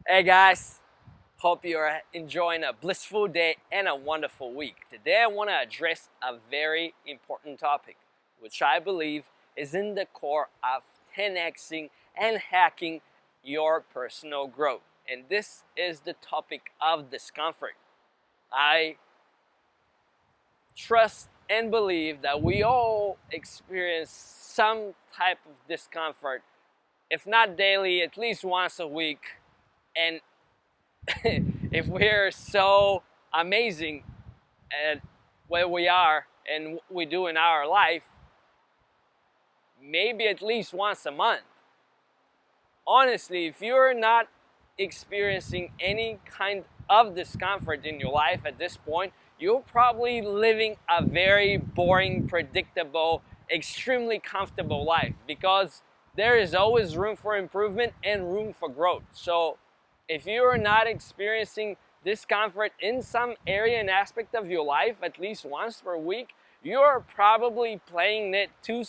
Hey guys, hope you're enjoying a blissful day and a wonderful week. Today I want to address a very important topic, which I believe is in the core of 10xing and hacking your personal growth. And this is the topic of discomfort. I trust and believe that we all experience some type of discomfort, if not daily, at least once a week. And if we're so amazing at what we are and what we do in our life, maybe at least once a month. Honestly, if you're not experiencing any kind of discomfort in your life at this point, you're probably living a very boring, predictable, extremely comfortable life, because there is always room for improvement and room for growth. So if you're not experiencing discomfort in some area and aspect of your life at least once per week, you're probably playing it too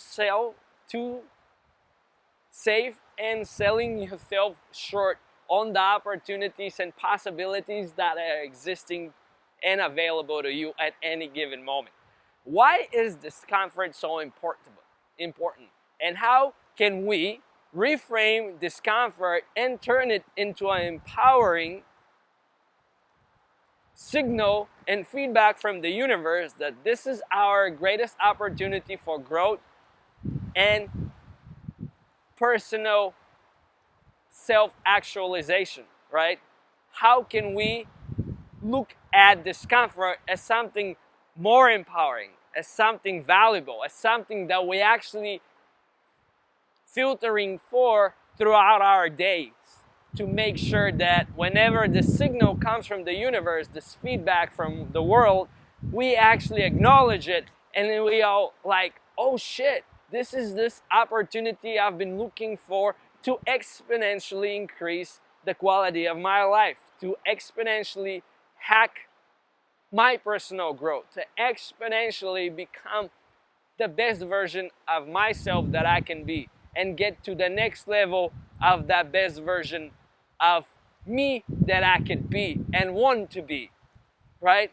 safe and selling yourself short on the opportunities and possibilities that are existing and available to you at any given moment. Why is discomfort so important? And how can we reframe discomfort and turn it into an empowering signal and feedback from the universe that this is our greatest opportunity for growth and personal self-actualization, right? How can we look at discomfort as something more empowering, as something valuable, as something that we actually filtering for throughout our days, to make sure that whenever the signal comes from the universe, this feedback from the world, we actually acknowledge it, and then we all like, oh shit, this is this opportunity I've been looking for to exponentially increase the quality of my life, to exponentially hack my personal growth, to exponentially become the best version of myself that I can be, and get to the next level of that best version of me that I could be and want to be, right?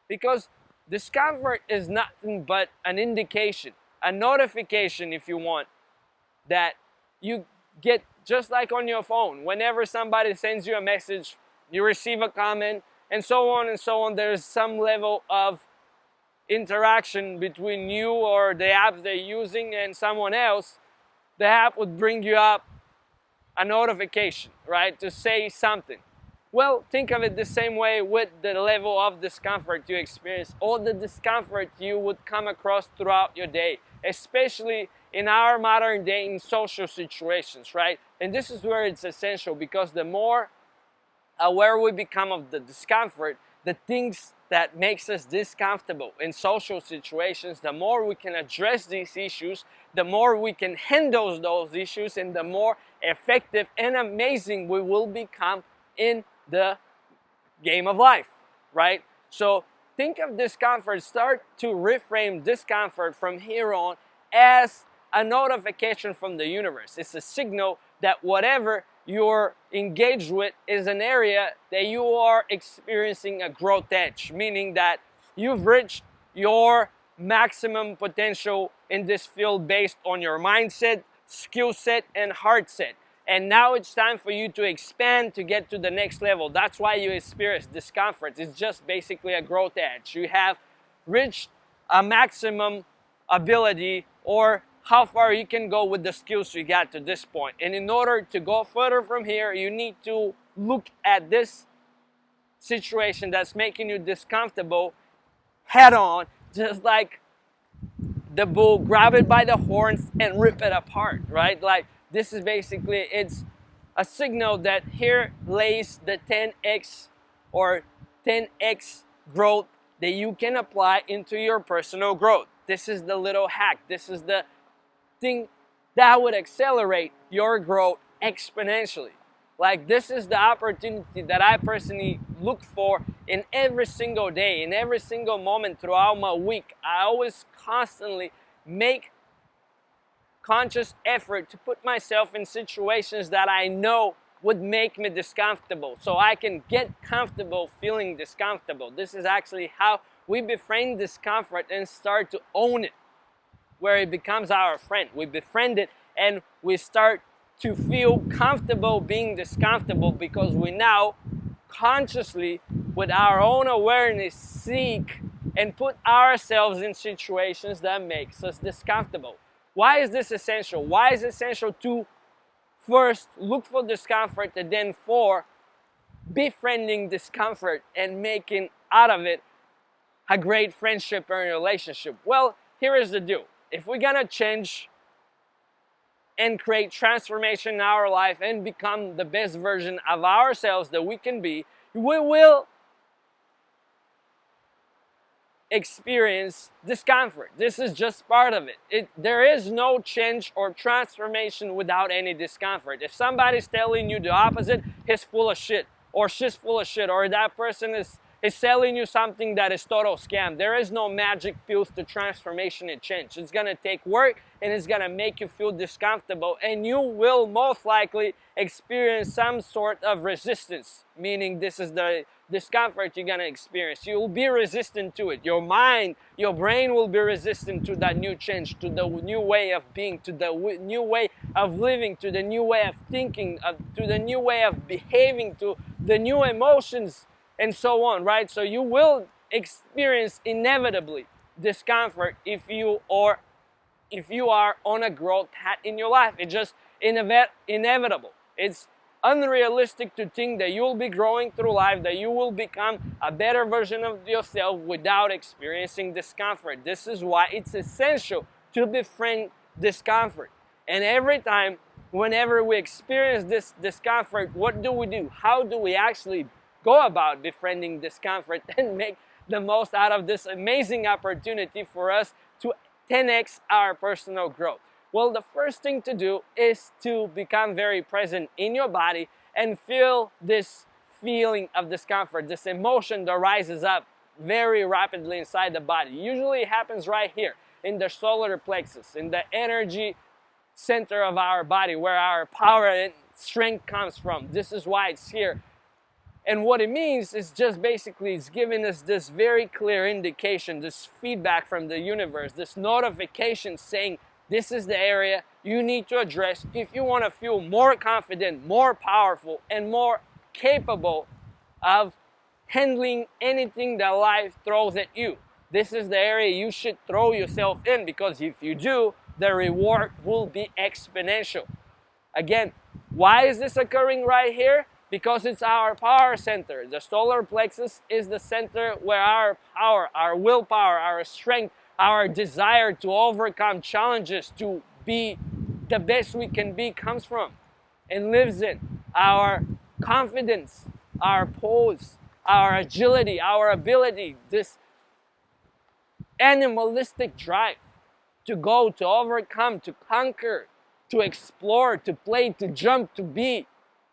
Because discomfort is nothing but an indication, a notification, if you want, that you get, just like on your phone. Whenever somebody sends you a message, you receive a comment, and so on and so on, there's some level of interaction between you or the app they're using and someone else. The app would bring you up a notification, right, to say something. Well, think of it the same way with the level of discomfort you experience, or the discomfort you would come across throughout your day, especially in our modern day in social situations, right? And this is where it's essential, because the more aware we become of the discomfort, the things that makes us discomfortable in social situations, the more we can address these issues, the more we can handle those issues, and the more effective and amazing we will become in the game of life, right? So think of discomfort, start to reframe discomfort from here on as a notification from the universe. It's a signal that whatever you're engaged with is an area that you are experiencing a growth edge, meaning that you've reached your maximum potential in this field based on your mindset, skill set, and heart set. And now it's time for you to expand to get to the next level. That's why you experience discomfort. It's just basically a growth edge. You have reached a maximum ability, or how far you can go with the skills you got to this point. And in order to go further from here, you need to look at this situation that's making you discomfortable head on, just like the bull, grab it by the horns and rip it apart, right? Like, this is basically, it's a signal that here lays the 10x or 10x growth that you can apply into your personal growth. This is the little hack. This is the thing that would accelerate your growth exponentially. Like, this is the opportunity that I personally look for in every single day, in every single moment throughout my week. I always constantly make conscious effort to put myself in situations that I know would make me discomfortable so I can get comfortable feeling discomfortable. This is actually how we befriend discomfort and start to own it, where it becomes our friend. We befriend it and we start to feel comfortable being discomfortable because we now consciously, with our own awareness, seek and put ourselves in situations that makes us discomfortable. Why is this essential? Why is it essential to first look for discomfort and then for befriending discomfort and making out of it a great friendship or relationship? Well, here is the deal. If we're gonna change and create transformation in our life and become the best version of ourselves that we can be, we will experience discomfort. This is just part of it. There is no change or transformation without any discomfort. If somebody's telling you the opposite, he's full of shit, or she's full of shit, or that person is selling you something that is total scam. There is no magic pills to transformation and change. It's gonna take work and it's gonna make you feel discomfortable, and you will most likely experience some sort of resistance, meaning this is the discomfort you're gonna experience. You will be resistant to it. Your mind, your brain will be resistant to that new change, to the new way of being, to the new way of living, to the new way of thinking, to the new way of behaving, to the new emotions, and so on, right? So you will experience inevitably discomfort if you are on a growth path in your life. It's just inevitable. It's unrealistic to think that you'll be growing through life, that you will become a better version of yourself without experiencing discomfort. This is why it's essential to befriend discomfort. And every time, whenever we experience this discomfort, what do? How do we actually go about befriending discomfort and make the most out of this amazing opportunity for us to 10x our personal growth? Well, the first thing to do is to become very present in your body and feel this feeling of discomfort, this emotion that rises up very rapidly inside the body. Usually it happens right here in the solar plexus, in the energy center of our body, where our power and strength comes from. This is why it's here. And what it means is just basically it's giving us this very clear indication, this feedback from the universe, this notification saying this is the area you need to address if you want to feel more confident, more powerful, and more capable of handling anything that life throws at you. This is the area you should throw yourself in, because if you do, the reward will be exponential. Again, why is this occurring right here? Because it's our power center. The solar plexus is the center where our power, our willpower, our strength, our desire to overcome challenges, to be the best we can be, comes from and lives in. Our confidence, our pose, our agility, our ability, this animalistic drive to go, to overcome, to conquer, to explore, to play, to jump, to be,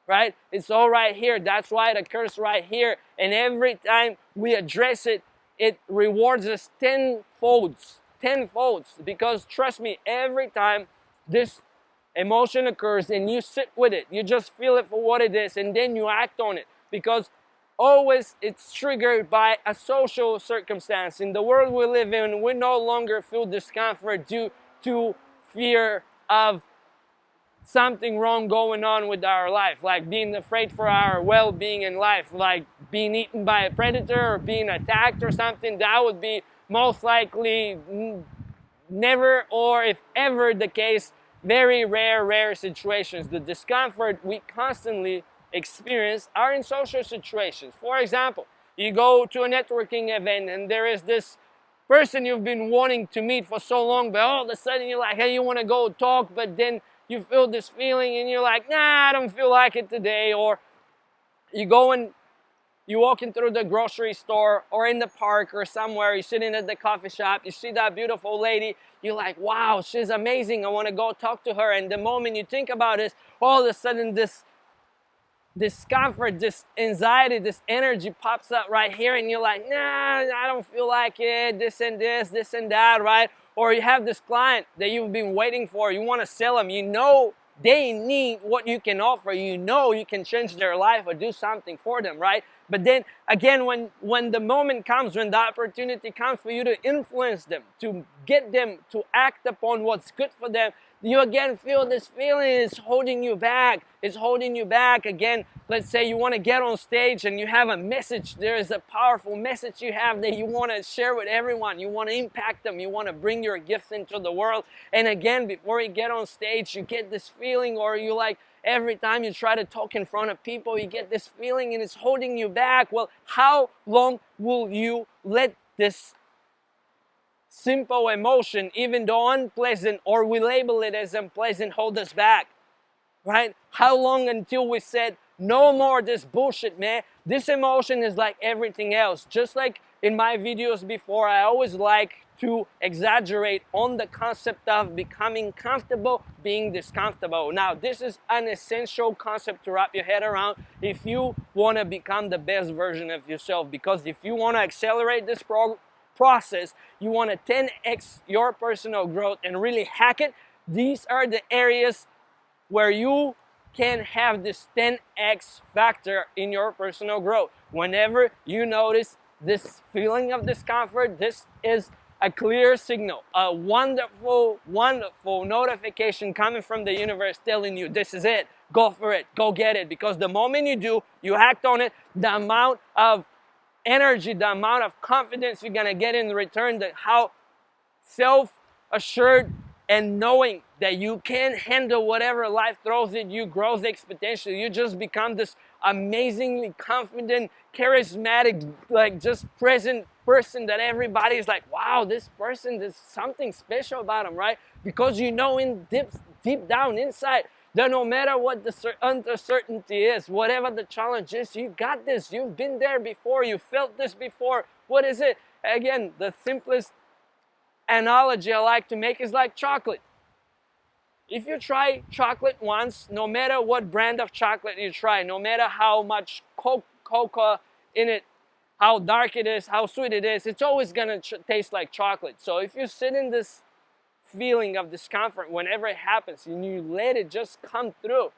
right? It's all right here. That's why it occurs right here. And every time we address it, it rewards us tenfolds. Because trust me, every time this emotion occurs and you sit with it, you just feel it for what it is, and then you act on it. Because always it's triggered by a social circumstance. In the world we live in, we no longer feel discomfort due to fear of something wrong going on with our life, like being afraid for our well-being in life, like being eaten by a predator or being attacked or something. That would be most likely never, or if ever the case, very rare situations. The discomfort we constantly experience are in social situations. For example, you go to a networking event and there is this person you've been wanting to meet for so long, but all of a sudden you're like, hey, you want to go talk, but then you feel this feeling and you're like, nah, I don't feel like it today. Or you go and you're walking through the grocery store or in the park or somewhere, you're sitting at the coffee shop, you see that beautiful lady, you're like, wow, she's amazing, I want to go talk to her. And the moment you think about it, all of a sudden this discomfort, this anxiety, this energy pops up right here, and you're like, nah, I don't feel like it, this and that, right? Or you have this client that you've been waiting for, you want to sell them, you know they need what you can offer. You know you can change their life or do something for them, right? But then again, when the moment comes, when the opportunity comes for you to influence them, to get them to act upon what's good for them, you again feel this feeling is holding you back. It's holding you back. Again, let's say you want to get on stage and you have a message. There is a powerful message you have that you want to share with everyone. You want to impact them. You want to bring your gifts into the world. And again, before you get on stage, you get this feeling, or you like, every time you try to talk in front of people, you get this feeling and it's holding you back. Well, how long will you let this simple emotion, even though unpleasant, or we label it as unpleasant, hold us back, right? How long until we said, no more this bullshit, man? This emotion is like everything else. Just like in my videos before, I always like to exaggerate on the concept of becoming comfortable, being discomfortable. Now, this is an essential concept to wrap your head around if you want to become the best version of yourself, because if you want to accelerate this process, you want to 10x your personal growth and really hack it, these are the areas where you can have this 10x factor in your personal growth. Whenever you notice this feeling of discomfort, this is a clear signal, a wonderful, wonderful notification coming from the universe telling you this is it, go for it, go get it. Because the moment you do, you act on it, the amount of energy, the amount of confidence you're gonna get in return, that how self-assured and knowing that you can handle whatever life throws at you grows exponentially. You just become this amazingly confident, charismatic, like just present person that everybody's like, wow, this person, there's something special about him, right? Because you know in deep down inside that no matter what the uncertainty is, whatever the challenge is, you got this. You've been there before. You felt this before. What is it? Again, the simplest analogy I like to make is like chocolate. If you try chocolate once, no matter what brand of chocolate you try, no matter how much cocoa in it, how dark it is, how sweet it is, it's always gonna taste like chocolate. So if you sit in this feeling of discomfort whenever it happens and you let it just come through,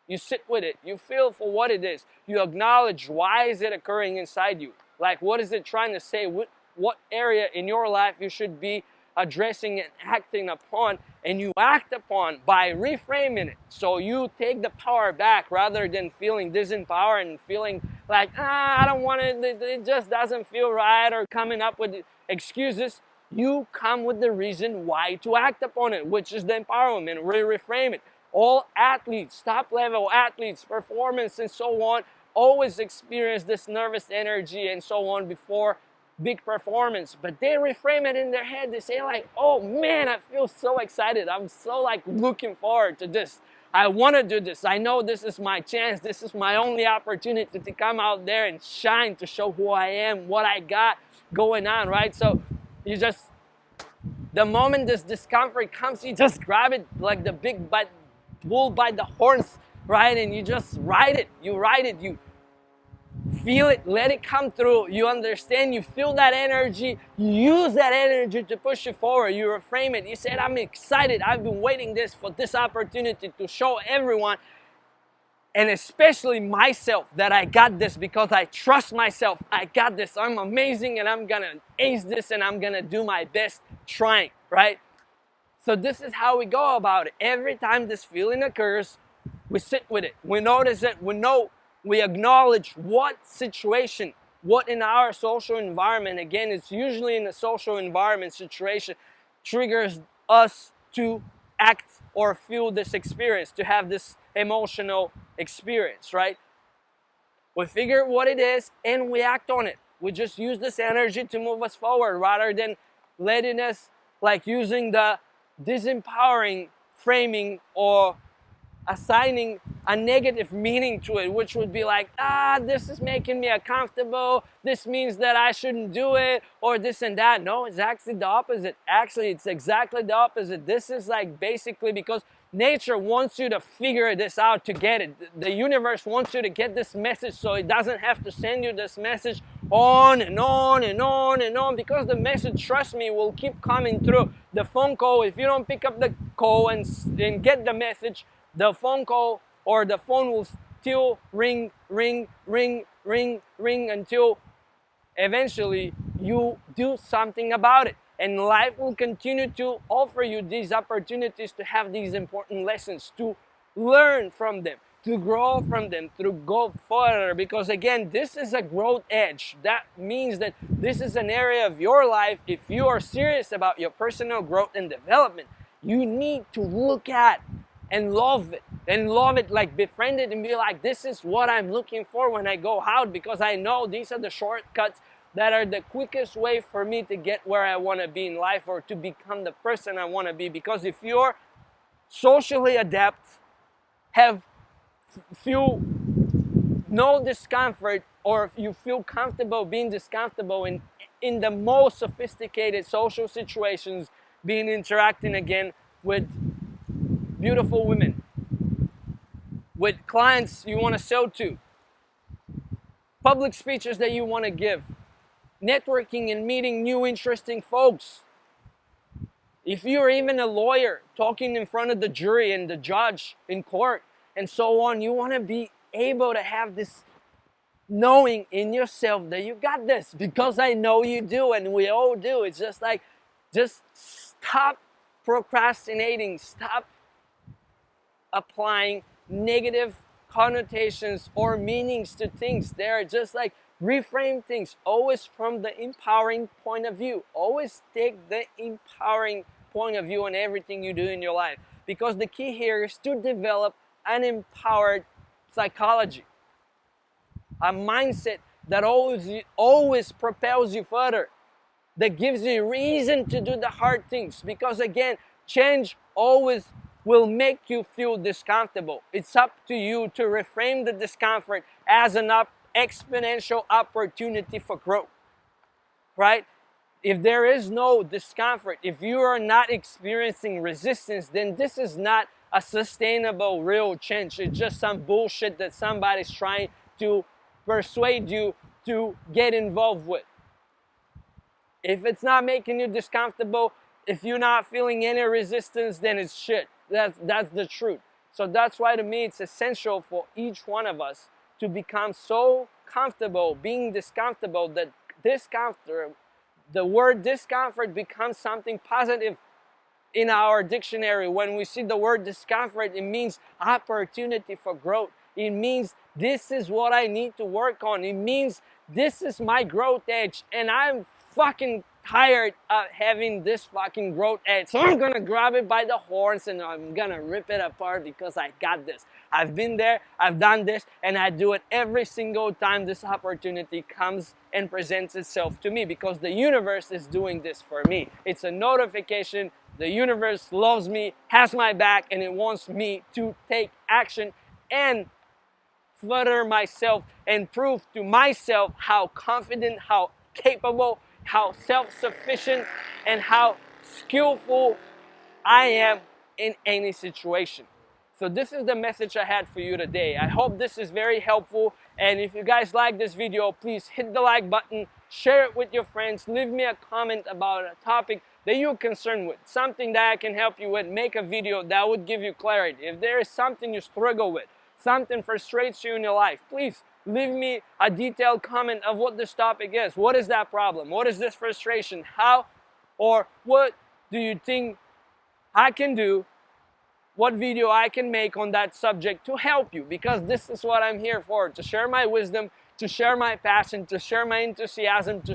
you sit with it, you feel for what it is, you acknowledge why is it occurring inside you, like what is it trying to say, what area in your life you should be addressing and acting upon, and you act upon by reframing it. So you take the power back rather than feeling disempowered and feeling like, I don't want it, it just doesn't feel right, or coming up with excuses. You come with the reason why to act upon it, which is the empowerment. Reframe it. All athletes, top level athletes, performance and so on, always experience this nervous energy and so on before big performance, but they reframe it in their head. They say like, oh man, I feel so excited. I'm so like looking forward to this. I want to do this. I know this is my chance. This is my only opportunity to come out there and shine, to show who I am, what I got going on, right? So you just, the moment this discomfort comes, you just grab it like the big bull by the horns, right? And you just ride it. You ride it. You feel it, let it come through. You understand, you feel that energy, you use that energy to push you forward. You reframe it. You said, I'm excited. I've been waiting for this opportunity to show everyone, and especially myself, that I got this, because I trust myself. I got this. I'm amazing, and I'm gonna ace this, and I'm gonna do my best trying, right? So this is how we go about it. Every time this feeling occurs, we sit with it. We notice it. We acknowledge what situation, what in our social environment, again, it's usually in a social environment situation, triggers us to act or feel this experience, to have this emotional experience, right? We figure what it is and we act on it. We just use this energy to move us forward rather than letting us, like using the disempowering framing or assigning a negative meaning to it, which would be like, this is making me uncomfortable, this means that I shouldn't do it, or this and that. No, it's actually the opposite. Actually, it's exactly the opposite. This is like basically because nature wants you to figure this out to get it. The universe wants you to get this message so it doesn't have to send you this message on and on and on and on, because the message, trust me, will keep coming through. The phone call, if you don't pick up the call and get the message, the phone call or the phone will still ring, ring, ring, ring, ring until eventually you do something about it. And life will continue to offer you these opportunities to have these important lessons, to learn from them, to grow from them, to go further. Because again, this is a growth edge. That means that this is an area of your life, if you are serious about your personal growth and development, you need to look at and love it. And love it, like befriend it and be like, this is what I'm looking for when I go out, because I know these are the shortcuts that are the quickest way for me to get where I want to be in life, or to become the person I want to be. Because if you're socially adept, have feel no discomfort, or if you feel comfortable being discomfortable in the most sophisticated social situations, being interacting again with beautiful women, with clients you want to sell to, public speeches that you want to give, networking and meeting new interesting folks. If you're even a lawyer talking in front of the jury and the judge in court and so on, you want to be able to have this knowing in yourself that you got this, because I know you do, and we all do. It's just like, just stop procrastinating, stop applying negative connotations or meanings to things. They're just like, reframe things always from the empowering point of view. Always take the empowering point of view on everything you do in your life, because the key here is to develop an empowered psychology, a mindset that always propels you further, that gives you reason to do the hard things. Because again, change always will make you feel discomfortable. It's up to you to reframe the discomfort as an exponential opportunity for growth, right? If there is no discomfort, if you are not experiencing resistance, then this is not a sustainable real change. It's just some bullshit that somebody's trying to persuade you to get involved with. If it's not making you discomfortable, if you're not feeling any resistance, then it's shit. That's the truth. So that's why to me it's essential for each one of us to become so comfortable being discomfortable that the word discomfort becomes something positive in our dictionary. When we see the word discomfort, it means opportunity for growth. It means this is what I need to work on. It means this is my growth edge, and I'm fucking tired of having this fucking growth edge. So I'm gonna grab it by the horns and I'm gonna rip it apart, because I got this. I've been there, I've done this, and I do it every single time this opportunity comes and presents itself to me, because the universe is doing this for me. It's a notification. The universe loves me, has my back, and it wants me to take action and further myself and prove to myself how confident, how capable, how self-sufficient, and how skillful I am in any situation. So this is the message I had for you today. I hope this is very helpful, and if you guys like this video, please hit the like button, share it with your friends, leave me a comment about a topic that you're concerned with, something that I can help you with, make a video that would give you clarity. If there is something you struggle with, something frustrates you in your life, please leave me a detailed comment of what this topic is. What is that problem? What is this frustration? How or what do you think I can do? What video I can make on that subject to help you? Because this is what I'm here for, to share my wisdom, to share my passion, to share my enthusiasm, to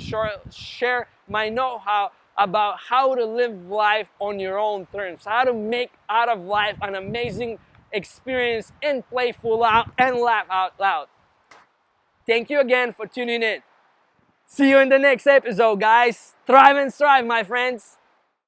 share my know-how about how to live life on your own terms, how to make out of life an amazing experience and playful out and laugh out loud. Thank you again for tuning in. See you in the next episode, guys. Thrive and strive, my friends.